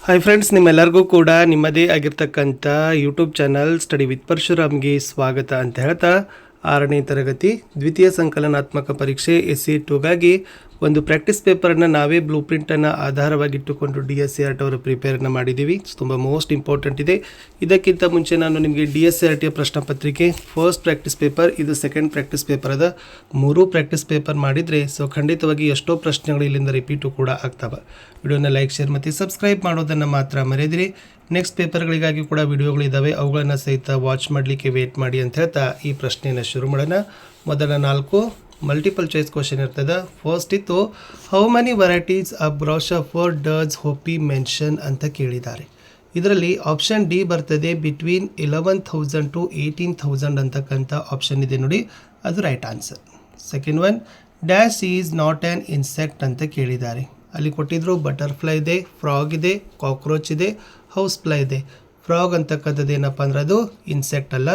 Hi friends, ನಿಮ್ಮೆಲ್ಲರಿಗೂ ಕೂಡ ನಿಮ್ಮದೇ ಆಗಿರ್ತಕ್ಕಂಥ ಯೂಟ್ಯೂಬ್ ಚಾನಲ್ ಸ್ಟಡಿ ವಿತ್ ಪರಶುರಾಮ್ಗೆ ಸ್ವಾಗತ ಅಂತ ಹೇಳ್ತಾ 6ನೇ ತರಗತಿ ದ್ವಿತೀಯ ಸಂಕಲನಾತ್ಮಕ ಪರೀಕ್ಷೆ SE2ಗಾಗಿ ಒಂದು ಪ್ರಾಕ್ಟೀಸ್ ಪೇಪರನ್ನು ನಾವೇ ಬ್ಲೂ ಪ್ರಿಂಟನ್ನು ಆಧಾರವಾಗಿಟ್ಟುಕೊಂಡು DSCRT ಅವರು ಪ್ರಿಪೇರನ್ನು ಮಾಡಿದ್ದೀವಿ. ತುಂಬ ಮೋಸ್ಟ್ ಇಂಪಾರ್ಟೆಂಟ್ ಇದೆ. ಇದಕ್ಕಿಂತ ಮುಂಚೆ ನಾನು ನಿಮಗೆ DSCRTಯ ಪ್ರಶ್ನೆ ಪತ್ರಿಕೆ ಫಸ್ಟ್ ಪ್ರಾಕ್ಟೀಸ್ ಪೇಪರ್, ಇದು ಸೆಕೆಂಡ್ ಪ್ರಾಕ್ಟೀಸ್ ಪೇಪರ್ ಅದ 3 ಪ್ರಾಕ್ಟೀಸ್ ಪೇಪರ್ ಮಾಡಿದರೆ ಖಂಡಿತವಾಗಿ ಎಷ್ಟೋ ಪ್ರಶ್ನೆಗಳು ಇಲ್ಲಿಂದ ರಿಪೀಟು ಕೂಡ ಆಗ್ತವೆ. ವಿಡಿಯೋನ ಲೈಕ್, ಶೇರ್ ಮತ್ತು ಸಬ್ಸ್ಕ್ರೈಬ್ ಮಾಡೋದನ್ನು ಮಾತ್ರ ಮರೆಯದಿರಿ. ನೆಕ್ಸ್ಟ್ ಪೇಪರ್ಗಳಿಗಾಗಿ ಕೂಡ ವಿಡಿಯೋಗಳಿದ್ದಾವೆ, ಅವುಗಳನ್ನು ಸಹಿತ ವಾಚ್ ಮಾಡಲಿಕ್ಕೆ ವೇಟ್ ಮಾಡಿ ಅಂತ ಹೇಳ್ತಾ ಈ ಪ್ರಶ್ನೆಯನ್ನು ಶುರು ಮಾಡೋಣ. ಮೊದಲ 4 ಮಲ್ಟಿಪಲ್ ಚಾಯ್ಸ್ ಕ್ವಶನ್ ಇರ್ತದೆ. ಫಸ್ಟ್ ಇತ್ತು, how many varieties of grasshopper does Hopi mention ಅಂತ ಕೇಳಿದ್ದಾರೆ. ಇದರಲ್ಲಿ ಆಪ್ಷನ್ ಡಿ ಬರ್ತದೆ, ಬಿಟ್ವೀನ್ 11,000 to 18,000 ಅಂತಕ್ಕಂಥ ಆಪ್ಷನ್ ಇದೆ ನೋಡಿ, ಅದು right answer. Second one, dash is not an insect ಅಂತ ಕೇಳಿದ್ದಾರೆ. ಅಲ್ಲಿ ಕೊಟ್ಟಿದ್ರು ಬಟರ್ಫ್ಲೈ ಇದೆ, ಫ್ರಾಗ್ ಇದೆ, ಕಾಕ್ರೋಚ್ ಇದೆ, ಹೌಸ್ ಫ್ಲೈ ಇದೆ. ಫ್ರಾಗ್ ಅಂತಕ್ಕಂಥದ್ದು ಏನಪ್ಪ ಅಂದ್ರೆ ಅದು ಇನ್ಸೆಕ್ಟ್ ಅಲ್ಲ.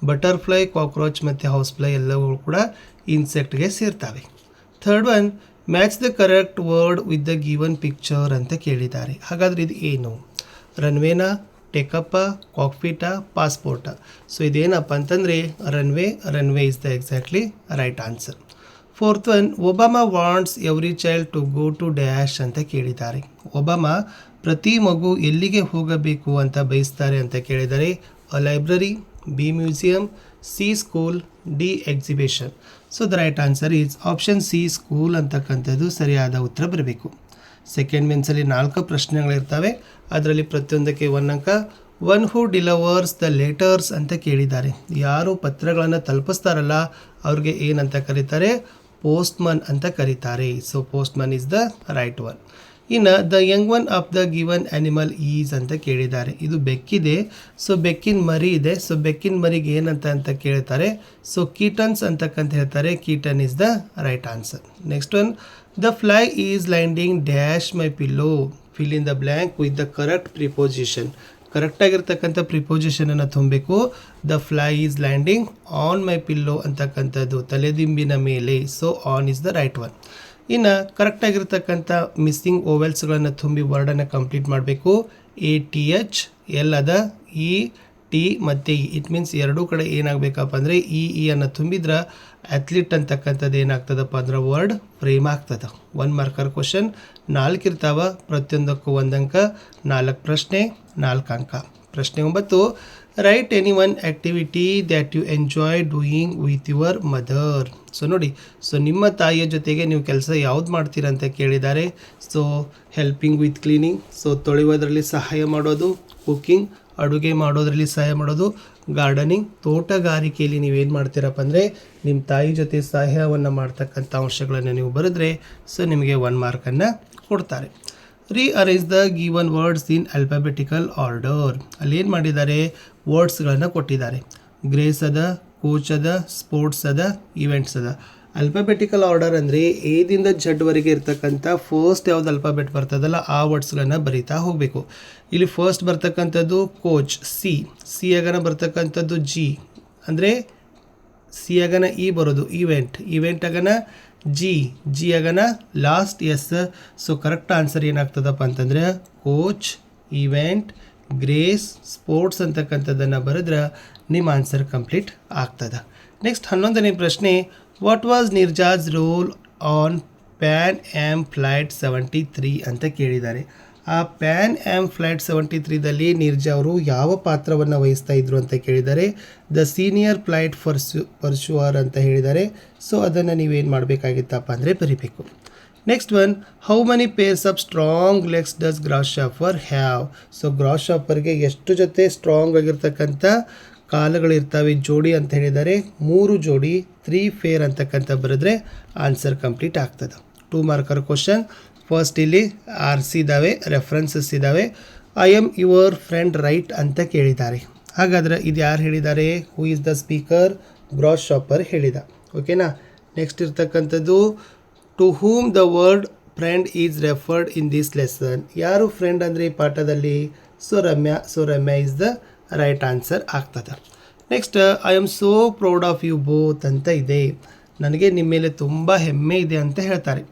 ಬಟರ್ಫ್ಲೈ, ಕಾಕ್ರೋಚ್ ಮತ್ತು ಹೌಸ್ ಫ್ಲೈ ಎಲ್ಲವೂ ಕೂಡ ಇನ್ಸೆಕ್ಟ್ಗೆ ಸೇರ್ತವೆ. Third one, match the correct word with the given picture ಅಂತ ಕೇಳಿದ್ದಾರೆ. ಹಾಗಾದರೆ ಇದು ಏನು? ರನ್ವೇನಾ, ಟೇಕಪ್ಪ, ಕಾಕ್ಪಿಟ, ಪಾಸ್ಪೋರ್ಟ? ಸೊ ಇದೇನಪ್ಪ ಅಂತಂದರೆ runway is the exactly right answer. Fourth one, Obama wants every child to go to dash ಅಂತ ಕೇಳಿದ್ದಾರೆ. ಒಬಾಮಾ ಪ್ರತಿ ಮಗು ಎಲ್ಲಿಗೆ ಹೋಗಬೇಕು ಅಂತ ಬಯಸ್ತಾರೆ ಅಂತ ಕೇಳಿದರೆ, A library, B museum, C school, D exhibition. So the right answer is option C, school ಅಂತಕ್ಕಂಥದ್ದು ಸರಿಯಾದ ಉತ್ತರ ಬರಬೇಕು. ಸೆಕೆಂಡ್ ಮೆನ್ಸಲ್ಲಿ 4 ಪ್ರಶ್ನೆಗಳಿರ್ತವೆ, ಅದರಲ್ಲಿ ಪ್ರತಿಯೊಂದಕ್ಕೆ 1 ಅಂಕ. ಒನ್ ಹೂ ಡಿಲವರ್ಸ್ ದ ಲೆಟರ್ಸ್ ಅಂತ ಕೇಳಿದ್ದಾರೆ. ಯಾರು ಪತ್ರಗಳನ್ನು ತಲುಪಿಸ್ತಾರಲ್ಲ ಅವ್ರಿಗೆ ಏನಂತ ಕರೀತಾರೆ? ಪೋಸ್ಟ್ಮನ್ ಅಂತ ಕರೀತಾರೆ. So postman is the right one. ಇನ್ನು the young one of the given animal is ಅಂತ ಕೇಳಿದ್ದಾರೆ. ಇದು ಬೆಕ್ಕಿದೆ, ಸೊ ಬೆಕ್ಕಿನ ಮರಿ ಇದೆ. ಸೊ ಬೆಕ್ಕಿನ ಮರಿಗೆ ಏನಂತ ಕೇಳ್ತಾರೆ? ಸೊ ಕೀಟನ್ಸ್ ಅಂತಕ್ಕಂತ ಹೇಳ್ತಾರೆ. Kitten is the right answer. Next one, the fly is landing dash my pillow, fill in the blank with the correct preposition. ಕರೆಕ್ಟಾಗಿರ್ತಕ್ಕಂಥ ಪ್ರಿಪೋಸಿಷನನ್ನು ತುಂಬಬೇಕು. The fly is landing on my pillow ಅಂತಕ್ಕಂಥದ್ದು ತಲೆದಿಂಬಿನ ಮೇಲೆ. So on is the right one. ಇನ್ನು ಕರೆಕ್ಟಾಗಿರ್ತಕ್ಕಂಥ missing ಓವೆಲ್ಸ್ಗಳನ್ನು ತುಂಬಿ ವರ್ಡನ್ನು ಕಂಪ್ಲೀಟ್ ಮಾಡಬೇಕು. ATH ಎಲ್ ಅದ, ET ಮತ್ತು ಇ. ಇಟ್ ಮೀನ್ಸ್ ಎರಡೂ ಕಡೆ ಏನಾಗಬೇಕಪ್ಪ ಅಂದರೆ ಇ ಅನ್ನು ತುಂಬಿದ್ರೆ ಅಥ್ಲೀಟ್ ಅಂತಕ್ಕಂಥದ್ದು ಏನಾಗ್ತದಪ್ಪ ಅಂದ್ರೆ ವರ್ಡ್ ಫ್ರೇಮ್ ಆಗ್ತದೆ. 1 ಮಾರ್ಕರ್ ಕ್ವಶನ್ 4 ಇರ್ತಾವ, ಪ್ರತಿಯೊಂದಕ್ಕೂ 1 ಅಂಕ. 4 ಪ್ರಶ್ನೆ 4 ಅಂಕ. ಪ್ರಶ್ನೆ 9, right any one activity that you enjoy doing with your mother. So ನೋಡಿ, ಸೊ ನಿಮ್ಮ ತಾಯಿಯ ಜೊತೆಗೆ ನೀವು ಕೆಲಸ ಯಾವ್ದು ಮಾಡ್ತೀರಾ ಅಂತ ಕೇಳಿದ್ದಾರೆ. So helping with cleaning, so ತೊಳೆಯೋದ್ರಲ್ಲಿ ಸಹಾಯ ಮಾಡೋದು. ಕುಕ್ಕಿಂಗ್, ಅಡುಗೆ ಮಾಡೋದ್ರಲ್ಲಿ ಸಹಾಯ ಮಾಡೋದು. ಗಾರ್ಡನಿಂಗ್, ತೋಟಗಾರಿಕೆಯಲ್ಲಿ ನೀವೇನು ಮಾಡ್ತೀರಪ್ಪ ಅಂದರೆ ನಿಮ್ಮ ತಾಯಿ ಜೊತೆ ಸಹಾಯವನ್ನು ಮಾಡ್ತಕ್ಕಂಥ ಅಂಶಗಳನ್ನು ನೀವು ಬರೆದ್ರೆ ಸೊ ನಿಮಗೆ 1 ಮಾರ್ಕನ್ನು ಕೊಡ್ತಾರೆ. Rearrange the given words in alphabetical order. ಅಲ್ಲಿ ಏನು ಮಾಡಿದ್ದಾರೆ? ವರ್ಡ್ಸ್ಗಳನ್ನು ಕೊಟ್ಟಿದ್ದಾರೆ. ಗ್ರೇಸ್ ಅದ, ಕೋಚ್ ಅದ, ಸ್ಪೋರ್ಟ್ಸ್ ಅದ, ಇವೆಂಟ್ಸ್ ಅದ. ಆಲ್ಫಾಬೆಟಿಕಲ್ ಆರ್ಡರ್ ಅಂದರೆ ಎದಿಂದ ಝಡ್ವರೆಗೆ ಇರ್ತಕ್ಕಂಥ ಫಸ್ಟ್ ಯಾವ್ದು ಆಲ್ಫಾಬೆಟ್ ಬರ್ತದಲ್ಲ ಆ ವರ್ಡ್ಸ್ಗಳನ್ನು ಬರೀತಾ ಹೋಗಬೇಕು. ಇಲ್ಲಿ ಫಸ್ಟ್ ಬರ್ತಕ್ಕಂಥದ್ದು ಕೋಚ್, ಸಿ ಆಗನ ಬರ್ತಕ್ಕಂಥದ್ದು ಜಿ ಅಂದರೆ ಸಿ ಆಗನ ಇ ಬರೋದು ಇವೆಂಟ್ ಆಗನ ಜಿ ಆಗನ last S. So correct answer ಏನಾಗ್ತದಪ್ಪ ಅಂತಂದರೆ ಕೋಚ್, ಇವೆಂಟ್, ಗ್ರೇಸ್, ಸ್ಪೋರ್ಟ್ಸ್ ಅಂತಕ್ಕಂಥದ್ದನ್ನು ಬರೆದ್ರೆ ನಿಮ್ಮ ಆನ್ಸರ್ ಕಂಪ್ಲೀಟ್ ಆಗ್ತದೆ. ನೆಕ್ಸ್ಟ್ 11ನೇ ಪ್ರಶ್ನೆ, what was Neerja's role on Pan Am flight 73 ಅಂತ ಕೇಳಿದ್ದಾರೆ. ಆ ಪ್ಯಾನ್ ಆ್ಯಮ್ ಫ್ಲೈಟ್ 73ದಲ್ಲಿ ನಿರ್ಜಾ ಅವರು ಯಾವ ಪಾತ್ರವನ್ನು ವಹಿಸ್ತಾ ಇದ್ರು ಅಂತ ಕೇಳಿದ್ದಾರೆ. ದ ಸೀನಿಯರ್ ಫ್ಲೈಟ್ ಪರ್ಶುವರ್ ಅಂತ ಹೇಳಿದ್ದಾರೆ. ಸೊ ಅದನ್ನು ನೀವೇನು ಮಾಡಬೇಕಾಗಿತ್ತಪ್ಪ ಅಂದರೆ ಬರಿಬೇಕು. Next one, how many pairs of strong legs does grasshopper have. So ಗ್ರಾಸ್ಹಾಫರ್ಗೆ ಎಷ್ಟು ಜೊತೆ ಸ್ಟ್ರಾಂಗ್ ಆಗಿರ್ತಕ್ಕಂಥ ಕಾಲುಗಳಿರ್ತವೆ ಜೋಡಿ ಅಂತ ಹೇಳಿದ್ದಾರೆ? 3 ಜೋಡಿ. 3 ಪೇರ್ ಅಂತಕ್ಕಂಥ ಬರೆದ್ರೆ ಆನ್ಸರ್ ಕಂಪ್ಲೀಟ್ ಆಗ್ತದೆ. 2 ಮಾರ್ಕರ್ ಕ್ವಶನ್. ಫಸ್ಟ್ ಇಲ್ಲಿ RC ಇದ್ದಾವೆ, ರೆಫರೆನ್ಸಸ್ ಇದ್ದಾವೆ. I am your friend right ಅಂತ ಕೇಳಿದ್ದಾರೆ. ಹಾಗಾದರೆ ಇದು ಯಾರು ಹೇಳಿದ್ದಾರೆ? Who is the speaker? Grasshopper ಹೇಳಿದ. ಓಕೆನಾ. ನೆಕ್ಸ್ಟ್ ಇರ್ತಕ್ಕಂಥದ್ದು, to whom the word friend is referred in this lesson. ಯಾರು ಫ್ರೆಂಡ್ ಅಂದರೆ ಈ ಪಾಠದಲ್ಲಿ? So Ramya is the right answer ಆಗ್ತದೆ. Next, I am so proud of you both ಅಂತ ಇದೆ. ನನಗೆ ನಿಮ್ಮ ಮೇಲೆ ತುಂಬ ಹೆಮ್ಮೆ ಇದೆ ಅಂತ ಹೇಳ್ತಾರೆ.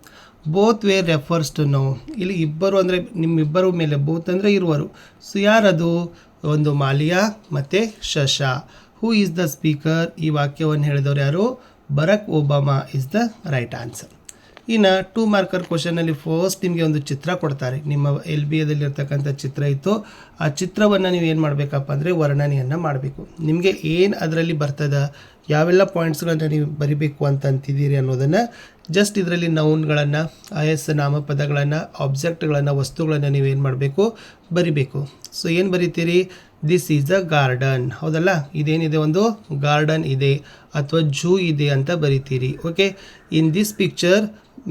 Both where refers to no. ಇಲ್ಲಿ ಇಬ್ಬರು ಅಂದರೆ ನಿಮ್ಮಿಬ್ಬರು ಮೇಲೆ, ಬೋತ್ ಅಂದರೆ ಇರುವರು. ಸೊ ಯಾರದು? ಒಂದು ಮಾಲಿಯಾ ಮತ್ತು Sasha. Who is the speaker? ಈ ವಾಕ್ಯವನ್ನು ಹೇಳಿದವರು ಯಾರು? Barack Obama is the right answer. ಇನ್ನು 2 ಮಾರ್ಕರ್ ಕ್ವಶನಲ್ಲಿ ಫಸ್ಟ್ ನಿಮಗೆ ಒಂದು ಚಿತ್ರ ಕೊಡ್ತಾರೆ. ನಿಮ್ಮ LBAದಲ್ಲಿರ್ತಕ್ಕಂಥ ಚಿತ್ರ ಇತ್ತು. ಆ ಚಿತ್ರವನ್ನು ನೀವು ಏನು ಮಾಡಬೇಕಪ್ಪ ಅಂದರೆ ವರ್ಣನೆಯನ್ನು ಮಾಡಬೇಕು. ನಿಮಗೆ ಏನು ಅದರಲ್ಲಿ ಬರ್ತದ, ಯಾವೆಲ್ಲ ಪಾಯಿಂಟ್ಸ್ಗಳನ್ನು ನೀವು ಬರಿಬೇಕು ಅಂತ ಅಂತಿದ್ದೀರಿ ಅನ್ನೋದನ್ನು ಜಸ್ಟ್ ಇದರಲ್ಲಿ ನೌನ್ಗಳನ್ನು, ನಾಮಪದಗಳನ್ನು, ಆಬ್ಜೆಕ್ಟ್ಗಳನ್ನು, ವಸ್ತುಗಳನ್ನು ನೀವೇನು ಮಾಡಬೇಕು? ಬರಿಬೇಕು. ಸೊ ಏನು ಬರಿತೀರಿ? This is a garden. ಹೌದಲ್ಲ, ಇದೇನಿದೆ? ಒಂದು ಗಾರ್ಡನ್ ಇದೆ ಅಥವಾ ಝೂ ಇದೆ ಅಂತ ಬರಿತೀರಿ. Okay. In this picture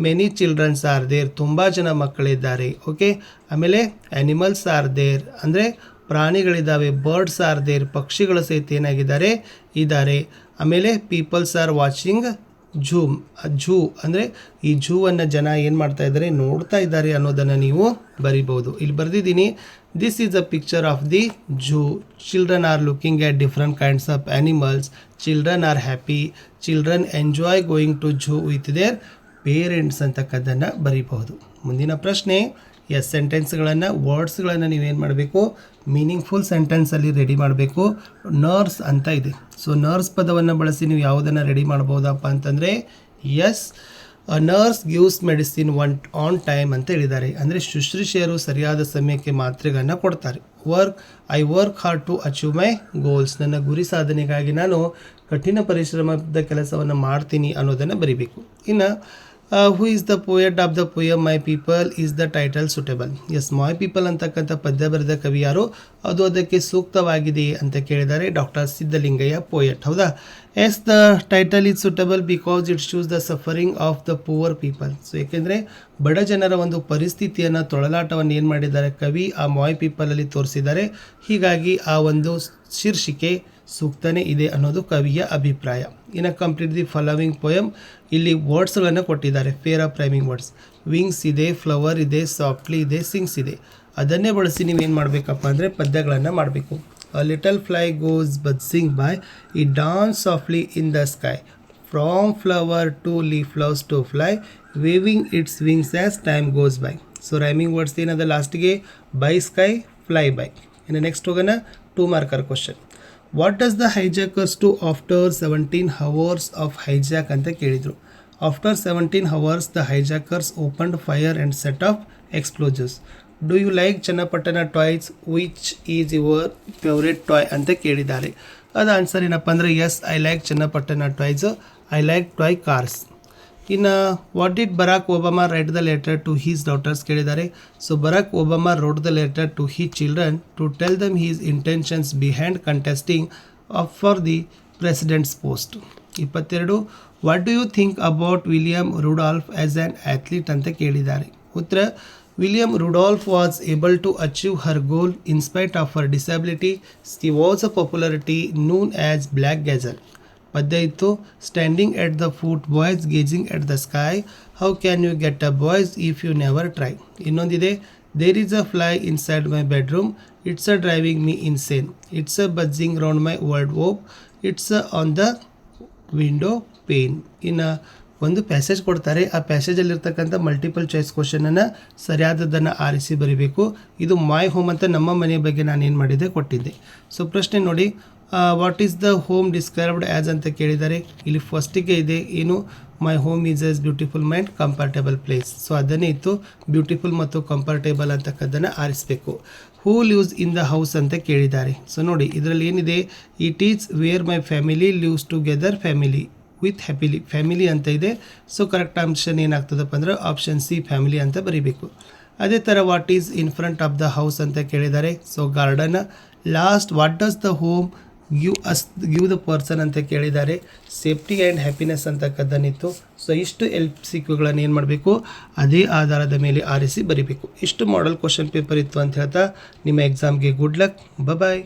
many childrens are there. ತುಂಬ ಜನ ಮಕ್ಕಳಿದ್ದಾರೆ. ಓಕೆ. ಆಮೇಲೆ ಆ್ಯನಿಮಲ್ಸ್ ಆರ್ ದೇರ್ ಅಂದರೆ ಪ್ರಾಣಿಗಳಿದ್ದಾವೆ. ಬರ್ಡ್ಸ್ ಆರ್ ದೇರ್, ಪಕ್ಷಿಗಳ ಸಹಿತ ಏನಾಗಿದ್ದಾರೆ? ಇದ್ದಾರೆ. ಆಮೇಲೆ ಪೀಪಲ್ಸ್ ಆರ್ ವಾಚಿಂಗ್ ಝೂ ಅಂದರೆ ಈ ಝೂವನ್ನು ಜನ ಏನು ಮಾಡ್ತಾ ಇದ್ದಾರೆ? ನೋಡ್ತಾ ಇದ್ದಾರೆ ಅನ್ನೋದನ್ನು ನೀವು ಬರಿಬೋದು. ಇಲ್ಲಿ ಬರೆದಿದ್ದೀನಿ, this is a picture of the zoo. Children are looking at different kinds of animals. Children are happy. Children enjoy going to zoo with their parents ಅಂತಕ್ಕದ್ದನ್ನು ಬರೀಬಹುದು. ಮುಂದಿನ ಪ್ರಶ್ನೆ, ಸೆಂಟೆನ್ಸ್ಗಳನ್ನು, ವರ್ಡ್ಸ್ಗಳನ್ನು ನೀವೇನು ಮಾಡಬೇಕು? ಮೀನಿಂಗ್ಫುಲ್ ಸೆಂಟೆನ್ಸಲ್ಲಿ ರೆಡಿ ಮಾಡಬೇಕು. ನರ್ಸ್ ಅಂತ ಇದೆ. ಸೊ ನರ್ಸ್ ಪದವನ್ನು ಬಳಸಿ ನೀವು ಯಾವುದನ್ನು ರೆಡಿ ಮಾಡ್ಬೋದಪ್ಪ ಅಂತಂದರೆ, nurse gives medicine on time ಅಂತ ಹೇಳಿದ್ದಾರೆ. ಅಂದರೆ ಶುಶ್ರೂಷೆಯರು ಸರಿಯಾದ ಸಮಯಕ್ಕೆ ಮಾತ್ರೆಗಳನ್ನು ಕೊಡ್ತಾರೆ. I work hard to achieve my goals. ನನ್ನ ಗುರಿ ಸಾಧನೆಗಾಗಿ ನಾನು ಕಠಿಣ ಪರಿಶ್ರಮದ ಕೆಲಸವನ್ನು ಮಾಡ್ತೀನಿ ಅನ್ನೋದನ್ನು ಬರಿಬೇಕು. ಇನ್ನು ಹೂ is the poet of the poem my people is the title suitable. My people ಅಂತಕ್ಕಂಥ ಪದ್ಯ ಬರೆದ ಕವಿ ಯಾರು? ಅದು ಅದಕ್ಕೆ ಸೂಕ್ತವಾಗಿದೆ ಅಂತ ಕೇಳಿದ್ದಾರೆ. Doctor Siddalingaiah, poet. ಹೌದಾ? The title is suitable because it shows the suffering of the poor people. So ಏಕೆಂದರೆ ಬಡ ಜನರ ಒಂದು ಪರಿಸ್ಥಿತಿಯನ್ನು, ತೊಳಲಾಟವನ್ನು ಏನು ಮಾಡಿದ್ದಾರೆ ಕವಿ ಆ ಮೈ ಪೀಪಲಲ್ಲಿ ತೋರಿಸಿದ್ದಾರೆ. ಹೀಗಾಗಿ ಆ ಒಂದು ಶೀರ್ಷಿಕೆ ಸೂಕ್ತನೇ ಇದೆ ಅನ್ನೋದು ಕವಿಯ ಅಭಿಪ್ರಾಯ. ಇನ್ನು ಕಂಪ್ಲೀಟ್ ದಿ ಫಾಲೋವಿಂಗ್ ಪೋಯಮ್. ಇಲ್ಲಿ ವರ್ಡ್ಸ್ಗಳನ್ನು ಕೊಟ್ಟಿದ್ದಾರೆ, pair of rhyming words. Wings ಇದೆ, ಫ್ಲವರ್ ಇದೆ, ಸಾಫ್ಟ್ಲಿ ಇದೆ, ಸಿಂಗ್ಸ್ ಇದೆ. ಅದನ್ನೇ ಬಳಸಿ ನೀವೇನು ಮಾಡಬೇಕಪ್ಪ ಅಂದರೆ ಪದ್ಯಗಳನ್ನು ಮಾಡಬೇಕು. A little fly goes buzzing by, it dance softly in the sky, from flower to leaf loves to fly, waving its wings as time goes by. So rhyming words ಏನದ ಲಾಸ್ಟಿಗೆ? By sky, fly by. ಇನ್ನು next ಹೋಗೋಣ 2 marker question. What does the hijackers to after 17 hours of hijack ಅಂತ ಕೇಳಿದರು. After 17 hours the hijackers opened fire and set off explosions. Do you like Channapatna toys? Which is your favourite toy ಅಂತ ಕೇಳಿದ್ದಾರೆ. ಅದು answer ಏನಪ್ಪ ಅಂದರೆ I like Channapatna toys. I like toy cars. ಇನ್ನು what did Barack Obama write the letter to his daughters ಕೇಳಿದ್ದಾರೆ. So Barack Obama wrote the letter to he children to tell them his intentions behind contesting for the president's post. 22 what do you think about William Rudolph as an athlete ಅಂತ ಕೇಳಿದ್ದಾರೆ. ಉತ್ತರ, William Rudolph was able to achieve her goal in spite of her disability. She was a popularity known as black gazelle. ಪದ್ಯ ಇತ್ತು, standing at the foot boys gazing at the sky, how can you get a boys if you never try. ಇನ್ನೊಂದಿದೆ, there is a fly inside my bedroom, it's a driving me insane, it's a buzzing round my world oops, it's on the window pane. ಇನ್ನು ಒಂದು passage ಕೊಡ್ತಾರೆ. ಆ ಪ್ಯಾಸೇಜಲ್ಲಿರ್ತಕ್ಕಂಥ multiple choice ಕ್ವಶನನ್ನು ಸರಿಯಾದದ್ದನ್ನು ಆರಿಸಿ ಬರೀಬೇಕು. ಇದು my home ಅಂತ ನಮ್ಮ ಮನೆಯ ಬಗ್ಗೆ ನಾನು ಏನು ಮಾಡಿದ್ದೆ ಕೊಟ್ಟಿದ್ದೆ. ಸೊ ಪ್ರಶ್ನೆ ನೋಡಿ, what is the home described as ಅಂತ ಕೇಳಿದ್ದಾರೆ. ಇಲ್ಲಿ ಫಸ್ಟಿಗೆ ಇದೆ ಏನು, my home is S beautiful mind comfortable place. So ಅದನ್ನೇ ಇತ್ತು, ಬ್ಯೂಟಿಫುಲ್ ಮತ್ತು ಕಂಫರ್ಟೇಬಲ್ ಅಂತಕ್ಕದ್ದನ್ನು ಆರಿಸಬೇಕು. ಹೂ ಲಿವ್ಸ್ ಇನ್ ದ ಹೌಸ್ ಅಂತ ಕೇಳಿದ್ದಾರೆ. ಸೊ ನೋಡಿ ಇದರಲ್ಲಿ ಏನಿದೆ, it is where my family lives together family with happily. Family ಅಂತ ಇದೆ. ಸೊ ಕರೆಕ್ಟ್ ಆಪ್ಷನ್ ಏನಾಗ್ತದಪ್ಪ ಅಂದರೆ ಆಪ್ಷನ್ ಸಿ ಫ್ಯಾಮಿಲಿ ಅಂತ ಬರೀಬೇಕು. ಅದೇ ಥರ what is in front of the house ಅಂತ ಕೇಳಿದ್ದಾರೆ. So garden. Last what does the home give the person ಅಂತ ಕೇಳಿದ್ದಾರೆ. ಸೇಫ್ಟಿ ಆ್ಯಂಡ್ ಹ್ಯಾಪಿನೆಸ್ ಅಂತಕ್ಕದ್ದನ್ನಿತ್ತು. ಸೊ ಇಷ್ಟು LCQಗಳನ್ನು ಏನು ಮಾಡಬೇಕು, ಅದೇ ಆಧಾರದ ಮೇಲೆ ಆರಿಸಿ ಬರೀಬೇಕು. ಇಷ್ಟು ಮಾಡೆಲ್ ಕ್ವಶನ್ ಪೇಪರ್ ಇತ್ತು ಅಂತ ಹೇಳ್ತಾ ನಿಮ್ಮ ಎಕ್ಸಾಮ್ಗೆ ಗುಡ್ ಲಕ್. ಬಾಯ್.